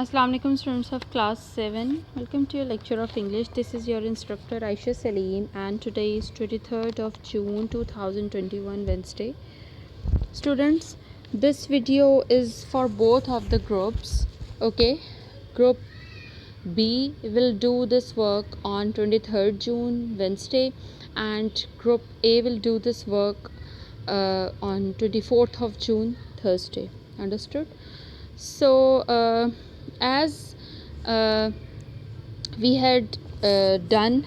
Assalamu alaikum students of class 7. Welcome to your lecture of English. This is your instructor Aisha Salim and today is 23rd of June 2021 Wednesday. Students, this video is for both of the groups. Okay, group B will do this work on 23rd June Wednesday and group A will do this work on 24th of June Thursday. Understood? So as we had done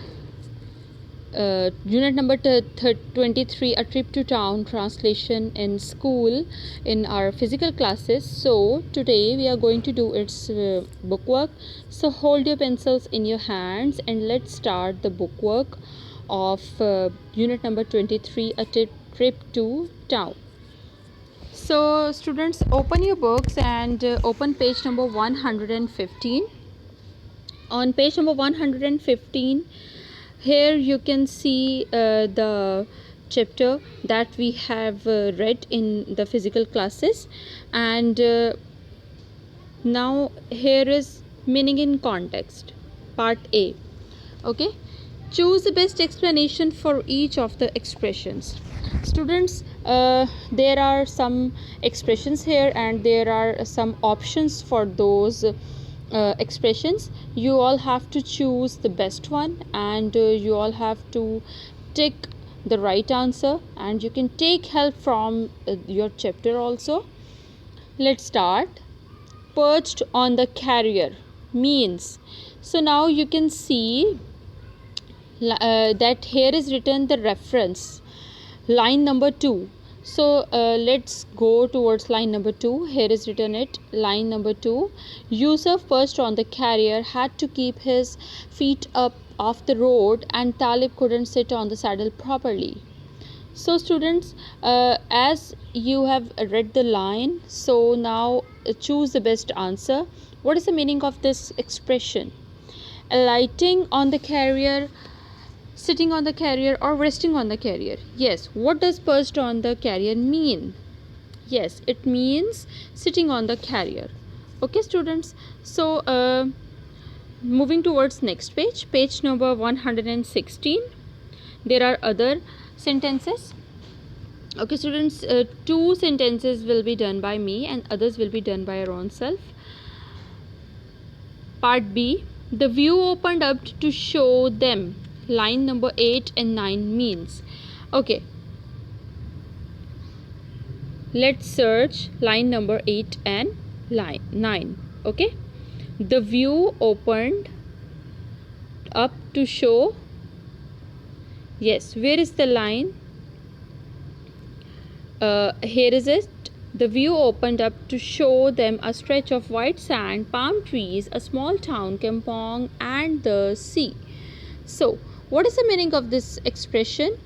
unit number 23, a trip to town translation in school in our physical classes. So today we are going to do its bookwork. So hold your pencils in your hands and let's start the bookwork of unit number 23, a trip to town. So students, open your books and open page number 115. On page number 115, here you can see the chapter that we have read in the physical classes, and now here is meaning in context, part A. Okay, choose the best explanation for each of the expressions. Students, there are some expressions here and there are some options for those expressions. You all have to choose the best one and you all have to tick the right answer, and you can take help from your chapter also. Let's start. Perched on the carrier means, so now you can see that here is written the reference, line number 2. So let's go towards line number 2. Here is written it, line number 2. Yusuf, perched on the carrier, had to keep his feet up off the road and Talib couldn't sit on the saddle properly. So students, as you have read the line, so now choose the best answer. What is the meaning of this expression? Alighting on the carrier, sitting on the carrier, or resting on the carrier? Yes. What does perched on the carrier mean? Yes, it means sitting on the carrier. Okay students, so moving towards next page, page number 116. There are other sentences. Okay students, 2 sentences will be done by me and others will be done by your own self. Part B, the view opened up to show them, line number 8 and 9 means. Okay, let's search line number 8 and line 9. Okay, the view opened up to show, yes, where is the line? Here is it. The view opened up to show them a stretch of white sand, palm trees, a small town, kampong, and the sea. So what is the meaning of this expression?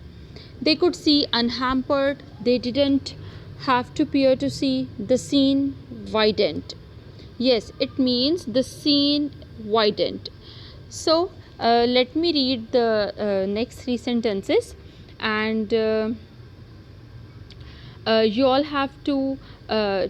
They could see unhampered. They didn't have to peer to see. The scene widened. Yes, it means the scene widened. So let me read the next 3 sentences, and you all have to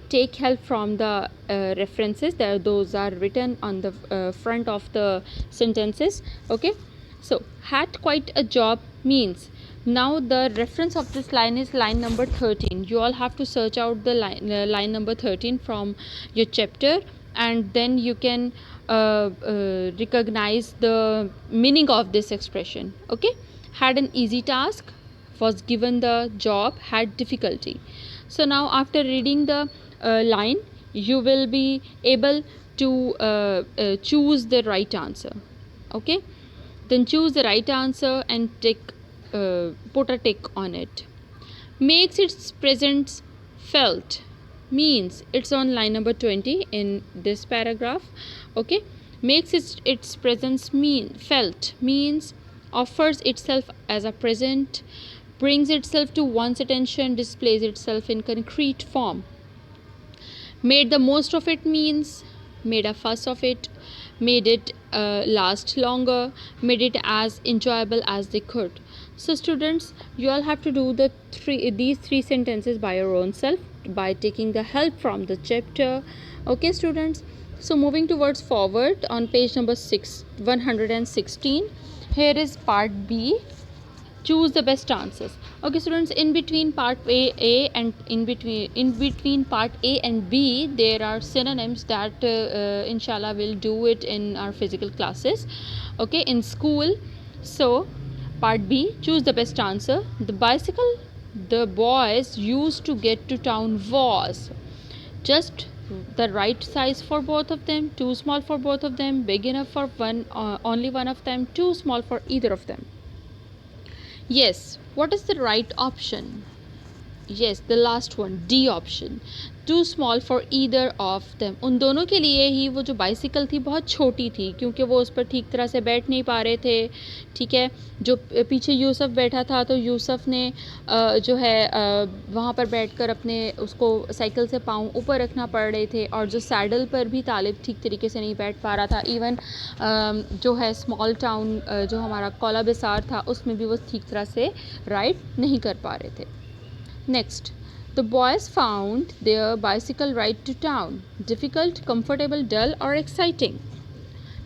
take help from the references. Those are written on the front of the sentences. Okay, so had quite a job means, now the reference of this line is line number 13. You all have to search out the line number 13 from your chapter, and then you can recognize the meaning of this expression. Okay, had an easy task, was given the job, had difficulty. So now after reading the line, you will be able to choose the right answer. Okay, then choose the right answer and put a tick on it. Makes its presence felt means, it's on line number 20 in this paragraph. Okay, makes its presence felt means offers itself as a present, brings itself to one's attention, displays itself in concrete form. Made the most of it means made a fuss of it, made it last longer, made it as enjoyable as they could. So students, you all have to do these 3 sentences by your own self by taking the help from the chapter. Okay students, So moving towards forward on page number 116, here is part B. Choose the best answers. Okay students, in between part A and in between part A and B, there are synonyms that inshallah we'll do it in our physical classes, okay, in school. So part B, choose the best answer. The bicycle the boys used to get to town was just the right size for both of them, too small for both of them, big enough for only one of them, too small for either of them. Yes, what is the right option? Yes, the last one, D option. Too small for either of them. उन दोनों के लिए ही वो जो bicycle थी बहुत छोटी थी, क्योंकि वो उस पर ठीक तरह से बैठ नहीं पा रहे थे. ठीक है, जो पीछे यूसुफ बैठा था तो यूसुफ ने जो है वहाँ पर बैठकर अपने उसको साइकिल से पाँव ऊपर रखना पड़ रहे थे, और जो सैडल पर भी तालिब ठीक तरीके से नहीं बैठ पा रहा था. इवन जो है स्मॉल टाउन जो हमारा कौला बिसार था उसमें भी वो ठीक तरह से राइड नहीं कर पा रहे थे. Next, the boys found their bicycle ride to town difficult, comfortable, dull, or exciting.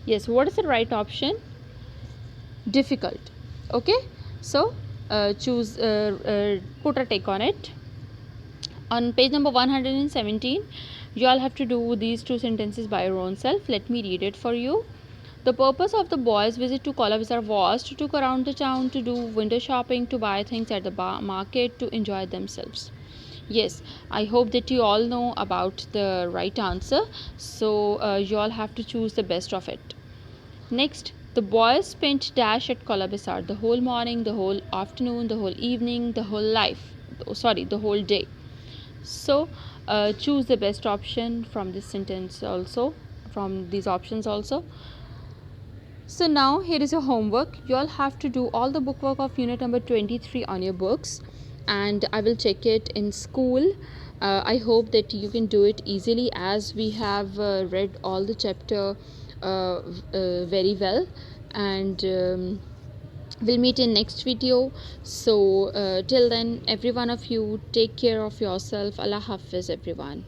Yes, what is the right option? Difficult. Okay, so choose, put a take on it. On page number 117, you all have to do these two sentences by your own self. Let me read it for you. The purpose of the boys' visit to Kala Bazaar was to took around the town, to do window shopping, to buy things at the market, to enjoy themselves. Yes, I hope that you all know about the right answer. So you all have to choose the best of it. Next, the boys spent dash at Kala Bazaar the whole morning, the whole afternoon, the whole evening, the whole the whole day. So choose the best option from this sentence also, from these options also. So now here is your homework. You all have to do all the bookwork of unit number 23 on your books, and I will check it in school. I hope that you can do it easily, as we have read all the chapter very well, and we'll meet in next video. So till then, every one of you take care of yourself. Allah Hafiz everyone.